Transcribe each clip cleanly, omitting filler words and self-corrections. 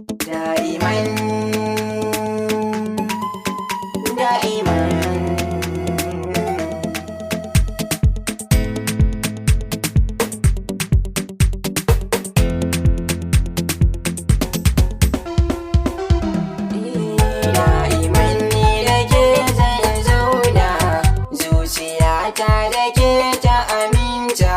da'iman da'iman. Da'iman ni da ke zan zauna, zuciyata da ke ta aminta.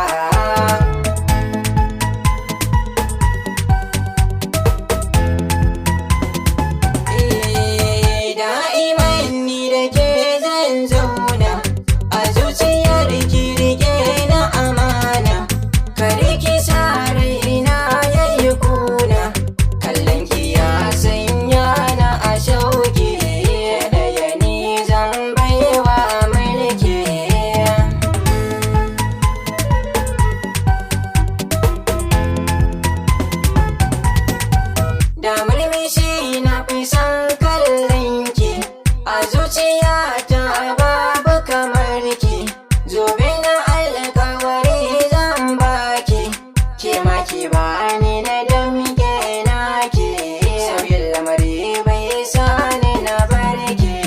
Da murmushi na fi son kallon ki, a zuciyata babu kamar ki. Zobe na alkawari zan baki, ke ma ki bani na damke naki. Sauyin lamari bai sani na barki.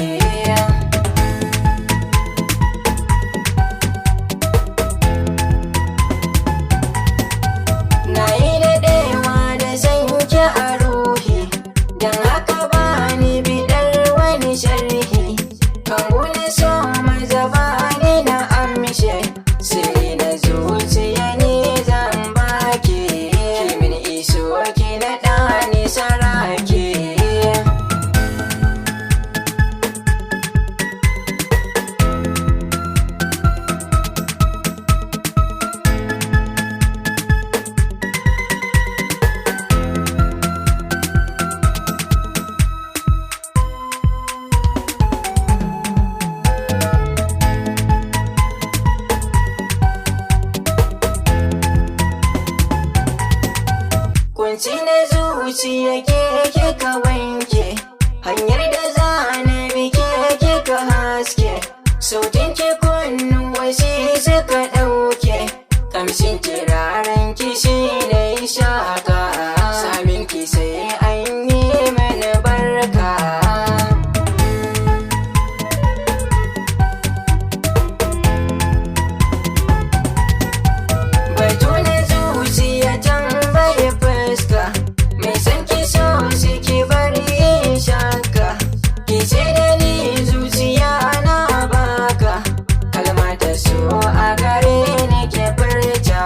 Na yi daɗewa da san ki a ruhi, don haka bani bidar wani sharhi. Kan wuni so maza bani na amshe, sirri na zuciya ne zan baki. Ki min iso ki naɗa ni saraki. Kunci na zuciya ke kika wanke, hanyar da za na bi ke kika haske. Sautin ki kunnuwa shi suka ɗauke, kamshin kiraren ki shi na yi shaka. Samin ki sai an yi mana barka. Batu na zuciya tambaye fuska, mai san ki so shi ki bari in shaka. Ki ce da ni zuciya na baka, kalma ta so a gare ni ke furta.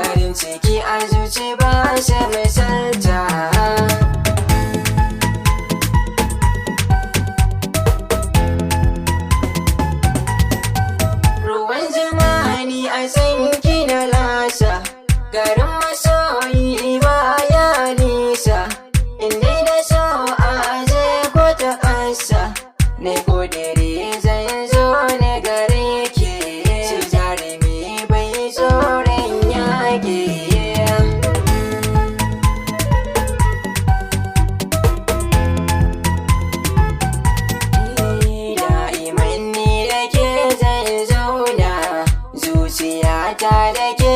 Farin ciki a zuci ba shi misalta. Ruwan zamani a san ki na lasa, garin masoyi baya nisa. Inda da so a aje ko ta ƙasa, ne ƙudiri zan zo ne gare ki. Shi jarumi bai tsoron yaƙi. Da'iman ni da ke zan zauna, zuciyata da ke